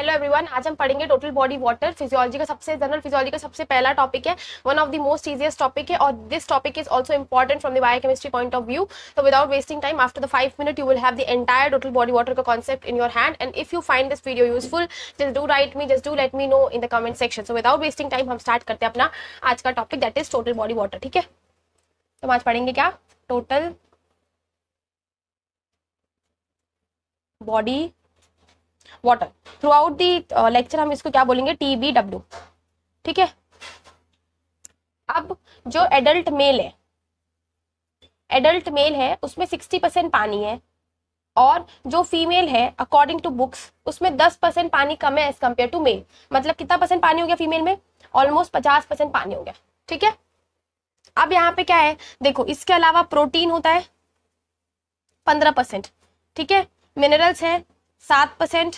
Hello everyone, आज हम पढ़ेंगे टोटल बॉडी वाटर। फिजियोलॉजी का सबसे जनरल फिजियोलॉजी का सबसे पहला टॉपिक है, one of the most easiest topic है और this topic is also important from the biochemistry point of view. तो without wasting time, after the 5 minute you will have the entire total body water का concept in your hand and if you find this video useful just do write me, just do let me know in the comment section. So without wasting time हम start करते हैं अपना आज का topic, that is total body water. ठीक है, तो आज पढ़ेंगे क्या, total body water. Through out the lecture हम इसको क्या बोलेंगे, TBW। ठीक है, अब जो एडल्ट मेल है उसमें 60% पानी है और जो फीमेल है अकॉर्डिंग टू बुक्स उसमें 10% पानी कम है एज कम्पेयर टू मेल। मतलब कितना परसेंट पानी हो गया फीमेल में, ऑलमोस्ट 50% पानी हो गया। ठीक है, अब यहाँ पे क्या है देखो, इसके अलावा प्रोटीन होता है 15%, ठीक है, मिनरल्स है 7%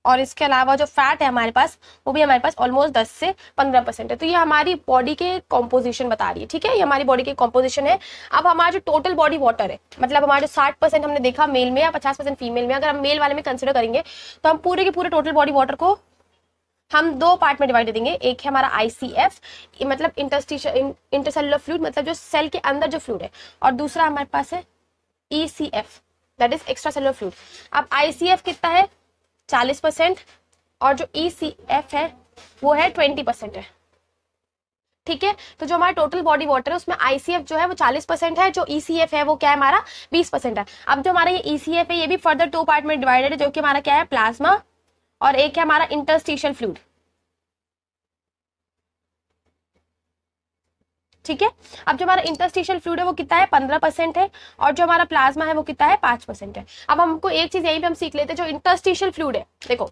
और इसके अलावा जो फैट है हमारे पास वो भी हमारे पास ऑलमोस्ट 10 से 15% है। तो ये हमारी बॉडी के कॉम्पोजिशन बता रही है। ठीक है, ये हमारी बॉडी के कॉम्पोजिशन है। अब हमारा जो टोटल बॉडी वाटर है, मतलब हमारे 60% हमने देखा मेल में या 50% फीमेल में, अगर हम मेल वाले में कंसिडर करेंगे तो हम पूरे के पूरे टोटल बॉडी वाटर को हम दो पार्ट में डिवाइड देंगे। एक है हमारा ICF, मतलब इंटरसेलुलर फ्लूइड, मतलब जो सेल के अंदर जो फ्लूइड है, और दूसरा हमारे पास है ECF, that is extra cellular fluid. अब ICF कितना है, 40% और जो ECF है वो है 20% है। ठीक है, तो जो हमारा टोटल बॉडी वाटर है उसमें ICF जो है वो 40% है, जो ECF है वो क्या है हमारा 20% है। अब जो हमारा ये ECF है ये भी फर्दर 2 पार्ट में डिवाइडेड है, जो कि हमारा क्या है, प्लाज्मा और एक है हमारा इंटरस्टिशियल फ्लूइड। ठीक है, अब जो हमारा इंटरस्टिशियल फ्लूइड है वो कितना है, 15% है और जो हमारा प्लाज्मा है वो कितना है, 5% है। अब हमको एक चीज यहीं पे हम सीख लेते हैं, जो इंटरस्टिशियल फ्लूइड है, देखो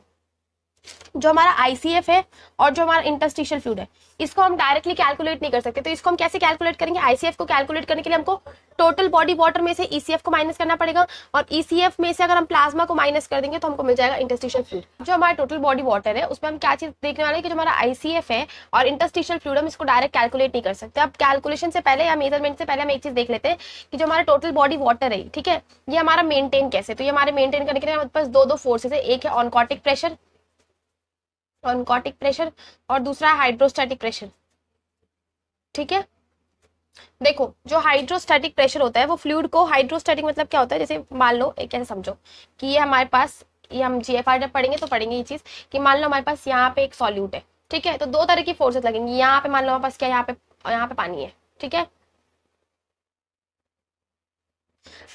जो हमारा ICF है और जो हमारा इंटरस्टिशियल फ्लूइड है इसको हम डायरेक्टली कैलकुलेट नहीं कर सकते। तो इसको हम कैसे कैलकुलेट करेंगे, ICF को कैलकुलेट करने के लिए हमको टोटल बॉडी वाटर में से ECF को माइनस करना पड़ेगा और ECF में से अगर हम प्लाज्मा को माइनस कर देंगे तो हमको मिल जाएगा इंटरस्टिशियल फ्लूइड। जो हमारा टोटल बॉडी वाटर है उसमें हम क्या चीज देखने वाले हैं कि जो हमारा ICF है और इंटरस्टिशियल फ्लूइड हम इसको डायरेक्ट कैलकुलेट नहीं कर सकते। अब कैलकुलेशन से पहले या मेजरमेंट से पहले हम एक चीज देख लेते हैं कि जो हमारा टोटल बॉडी वाटर है, ठीक है, ये हमारा मेंटेन कैसे। तो ये हमारे मेंटेन करने के लिए हमारे पास दो फोर्सेस है, एक है ऑनकोटिक प्रेशर और दूसरा है हाइड्रोस्टैटिक प्रेशर। ठीक है, देखो जो हाइड्रोस्टैटिक प्रेशर होता है वो फ्लूइड को, हाइड्रोस्टैटिक मतलब क्या होता है, जैसे मान लो एक ऐसे समझो कि ये हमारे पास, ये हम GFR जब पढ़ेंगे तो पढ़ेंगे ये चीज कि मान लो हमारे पास यहाँ पे एक सॉल्यूट है। ठीक है, तो दो तरह की फोर्सेस लगेंगी। यहाँ पे मान लो हमारे पास क्या, यहाँ पे पानी है, ठीक है,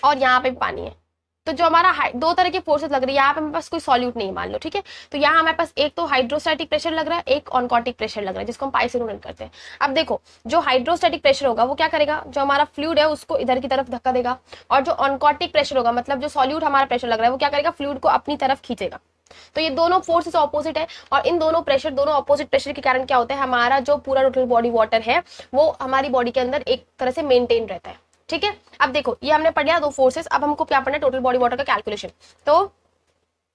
और यहाँ पे भी पानी है। तो जो हमारा दो तरह की फोर्सेस लग रही है, यहाँ पे हमारे पास कोई सॉल्यूट नहीं है मान लो, ठीक है, तो यहाँ हमारे पास एक तो हाइड्रोस्टैटिक प्रेशर लग रहा है, एक ऑनकोटिक प्रेशर लग रहा है, जिसको हम पाई से डिनोट करते हैं। अब देखो जो हाइड्रोस्टैटिक प्रेशर होगा वो क्या करेगा, जो हमारा फ्लूइड है उसको इधर की तरफ धक्का देगा, और जो ऑनकोटिक प्रेशर होगा, मतलब जो सॉल्यूट हमारा प्रेशर लग रहा है, वो क्या करेगा, फ्लूइड को अपनी तरफ खींचेगा। तो ये दोनों फोर्सेस ऑपोजिट है और इन दोनों ऑपोजिट प्रेशर के कारण क्या होता है, हमारा जो पूरा टोटल बॉडी वाटर है वो हमारी बॉडी के अंदर एक तरह से मेंटेन रहता है। ठीक है, अब देखो ये हमने पढ़ लिया दो फोर्सेस, अब हमको क्या पढ़ना है, टोटल बॉडी वाटर का कैलकुलेशन। तो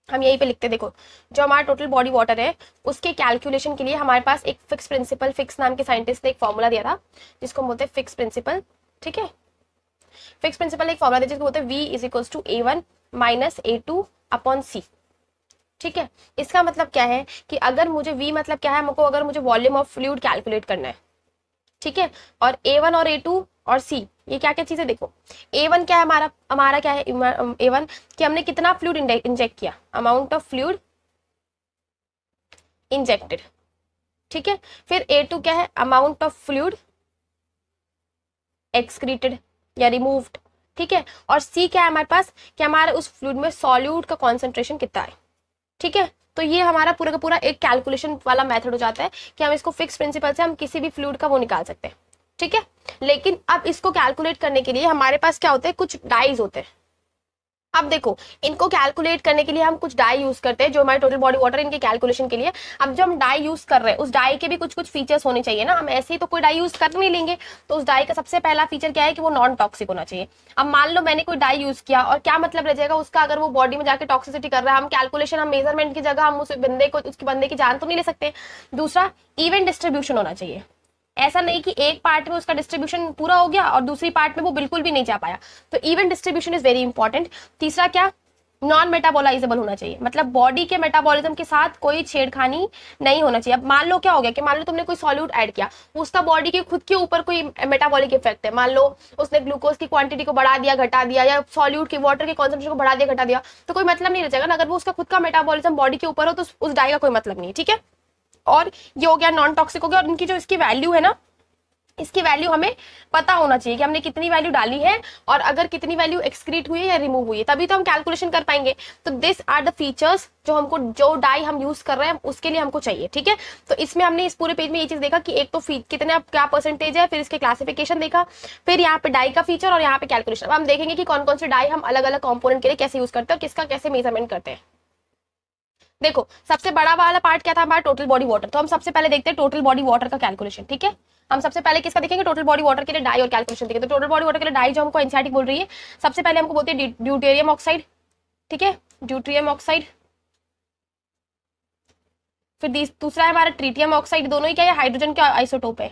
हम यहीं पे लिखते हैं, देखो जो हमारा टोटल बॉडी वाटर है उसके कैलकुलेशन के लिए हमारे पास एक फिक्स प्रिंसिपल, फिक्स नाम के साइंटिस्ट ने एक फॉर्मूला दिया था जिसको बोलते हैं फिक्स प्रिंसिपल। ठीक है, फिक्स प्रिंसिपल एक फॉर्मूला दिया जिसको बोलते हैं V = A1 - A2/C। ठीक है, इसका मतलब क्या है कि अगर मुझे V मतलब क्या है, हमको अगर मुझे वॉल्यूम ऑफ फ्लूइड कैलकुलेट करना है, ठीक है, और A1 और A2 और C ये क्या क्या चीजें, देखो A1 क्या है, हमारा क्या है, A1 कि हमने कितना फ्लूइड इंजेक्ट किया, अमाउंट ऑफ फ्लूइड इंजेक्टेड। ठीक है, फिर A2 क्या है, अमाउंट ऑफ फ्लूइड एक्सक्रीटेड या रिमूव्ड। ठीक है, और C क्या है हमारे पास कि हमारे उस फ्लूइड में सॉल्यूट का कॉन्सेंट्रेशन कितना है। ठीक है, तो ये हमारा पूरा का पूरा एक कैलकुलेशन वाला मेथड हो जाता है कि हम इसको फिक्स प्रिंसिपल से हम किसी भी फ्लूइड का वो निकाल सकते हैं। ठीक है, लेकिन अब इसको कैलकुलेट करने के लिए हमारे पास क्या होते हैं, कुछ डाइज होते हैं। अब देखो इनको कैलकुलेट करने के लिए हम कुछ डाई यूज करते हैं, जो हमारे टोटल बॉडी वाटर इनके कैलकुलेशन के लिए। अब जो हम डाई यूज कर रहे हैं उस डाई के भी कुछ फीचर्स होने चाहिए ना, हम ऐसे ही तो कोई डाई यूज कर नहीं लेंगे। तो उस डाई का सबसे पहला फीचर क्या है कि वो नॉन टॉक्सिक होना चाहिए। अब मान लो मैंने कोई डाई यूज किया और क्या मतलब रह जाएगा उसका, अगर वो बॉडी में जाके टॉक्सिसिटी कर रहा है, हम कैलकुलेशन, हम मेजरमेंट की जगह हम उसके बंदे की जान तो नहीं ले सकते। दूसरा, इवन डिस्ट्रीब्यूशन होना चाहिए, ऐसा नहीं कि एक पार्ट में उसका डिस्ट्रीब्यूशन पूरा हो गया और दूसरी पार्ट में वो बिल्कुल भी नहीं जा पाया। तो even distribution is very important. तीसरा क्या, नॉन मेटाबोलाइजेबल होना चाहिए, मतलब बॉडी के मेटाबॉलिज्म के साथ कोई छेड़खानी नहीं होना चाहिए। अब मान लो क्या हो गया कि मान लो तुमने कोई सॉल्यूट ऐड किया, उसका बॉडी के खुद के ऊपर कोई मेटाबॉलिक इफेक्ट है, मान लो उसने ग्लूकोज की क्वांटिटी को बढ़ा दिया घटा दिया, या सॉल्यूट की वाटर की कॉन्सेंट्रेशन को बढ़ा दिया घटा दिया, तो कोई मतलब नहीं रह जाएगा ना। अगर वो उसका खुद का मेटाबॉलिज्म बॉडी के ऊपर हो तो उस डाई का कोई मतलब नहीं है, ठीक है। और ये हो गया नॉन टॉक्सिक हो गया। और इनकी जो इसकी वैल्यू है ना, इसकी वैल्यू हमें पता होना चाहिए कि हमने कितनी वैल्यू डाली है और अगर कितनी वैल्यू एक्सक्रीट हुई है या रिमूव हुई है, तभी तो हम कैलकुलेशन कर पाएंगे। तो दिस आर द फीचर्स जो हमको, जो डाई हम यूज कर रहे हैं उसके लिए हमको चाहिए, ठीक है। तो इसमें हमने इस पूरे पेज में ये चीज देखा कि एक तो कितने क्या परसेंटेज है, फिर इसके क्लासिफिकेशन देखा, फिर यहाँ पे डाई का फीचर और यहाँ पे कैलकुलेशन। अब हम देखेंगे कि कौन कौन से डाई हम अलग अलग कॉम्पोनेंट के लिए कैसे यूज करते हैं और किसका कैसे मेजरमेंट करते हैं। देखो सबसे बड़ा वाला पार्ट क्या था हमारा, टोटल बॉडी वाटर। तो हम सबसे पहले देखते हैं टोटल बॉडी वाटर का कैलकुलेशन, ठीक है। हम सबसे पहले किसका देखेंगे, टोटल बॉडी वाटर के लिए डाई और कैलकुलेशन देखेंगे। तो टोटल बॉडी वाटर के लिए डाई जो हमको एनसीईआरटी बोल रही है, सबसे पहले हमको बोलते हैं ड्यूटेरियम ऑक्साइड, ठीक है, ड्यूटेरियम ऑक्साइड। फिर दूसरा है हमारा ट्रीटियम ऑक्साइड, दोनों ही क्या है, हाइड्रोजन का आइसोटोप है,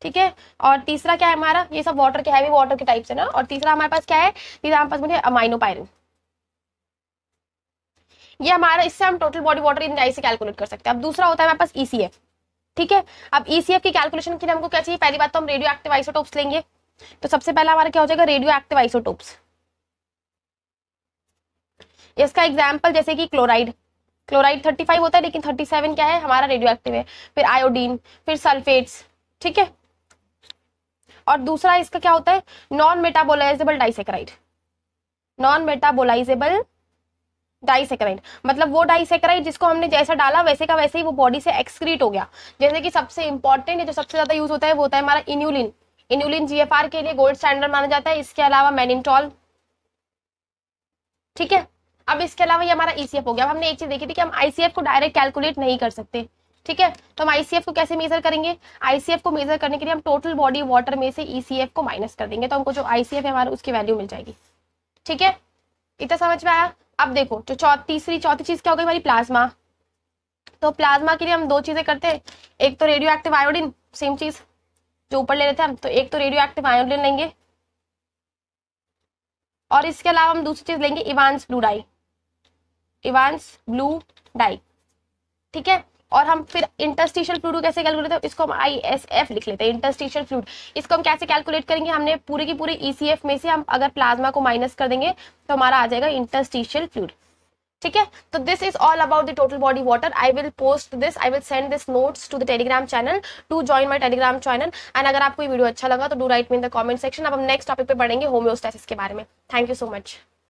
ठीक है। और तीसरा क्या है हमारा, ये सब वाटर के हैवी वाटर के टाइप से ना। और तीसरा हमारे पास क्या है, तीसरा हमारे पास बोलिए अमाइनोपायरिन। ये हमारा, इससे हम total body water in dye से कैलकुलेट कर सकते हैं। अब दूसरा होता है हमारे पास ईसीएफ, ठीक है। अब ईसीएफ की कैलकुलेशन के लिए हमको क्या चाहिए, पहली बात तो हम रेडियो एक्टिव आइसोटोप्स लेंगे। तो सबसे पहला हमारा क्या हो जाएगा, रेडियो एक्टिव आइसोटोप्स। इसका एग्जांपल जैसे कि क्लोराइड, क्लोराइड 35 होता है लेकिन 37 क्या है हमारा रेडियो एक्टिव है। फिर आयोडीन, फिर सल्फेट्स, ठीक है। और दूसरा इसका क्या होता है, नॉन मेटाबोलाइजेबल डाइसेक्राइड। नॉन मेटाबोलाइजेबल डाइसेक्राइड मतलब वो डाइसेक्राइड जिसको हमने जैसा डाला वैसे का वैसे ही वो बॉडी से एक्सक्रीट हो गया। जैसे कि सबसे इंपॉर्टेंट है, जो सबसे ज्यादा यूज होता है वो होता है हमारा इन्यूलिन। इन्यूलिन जीएफआर के लिए गोल्ड स्टैंडर्ड माना जाता है। इसके अलावा मैनिनटॉल, ठीक है। अब इसके अलावा ये हमारा ईसीएफ हो गया। अब हमने एक चीज देखी थी कि हम आईसीएफ को डायरेक्ट कैलकुलेट नहीं कर सकते, ठीक है। तो हम आईसीएफ को कैसे मेजर करेंगे, आईसीएफ को मेजर करने के लिए हम टोटल बॉडी वाटर में से ईसीएफ को माइनस कर देंगे, तो हमको जो आईसीएफ है हमारा उसकी वैल्यू मिल जाएगी, ठीक है। इतना समझ में आया। अब देखो जो चौथी चीज क्या हो गई हमारी, प्लाज्मा। तो प्लाज्मा के लिए हम दो चीजें करते हैं, एक तो रेडियो एक्टिव आयोडीन, सेम चीज जो ऊपर ले रहे थे हम, तो एक तो रेडियो एक्टिव आयोडीन लेंगे और इसके अलावा हम दूसरी चीज लेंगे Evans blue die, Evans blue die, ठीक है। और हम फिर इंटरस्टिशियल फ्लूइड कैसे कैलकुलेट करते हैं, इसको हम आईएसएफ लिख लेते हैं, इंटरस्टिशियल फ्लूइड। इसको हम कैसे कैलकुलेट करेंगे, हमने पूरे की पूरी ईसीएफ में से हम अगर प्लाज्मा को माइनस कर देंगे तो हमारा आ जाएगा इंटरस्टिशियल फ्लूइड, ठीक है। तो this is all about the total body water. I will post this, I will send this notes to the Telegram channel, to join my Telegram channel. And अगर आपको ये वीडियो अच्छा लगा तो do write me in the comment section. अब हम next topic पे बढ़ेंगे होम्योस्टैसिस के बारे में। Thank you so much.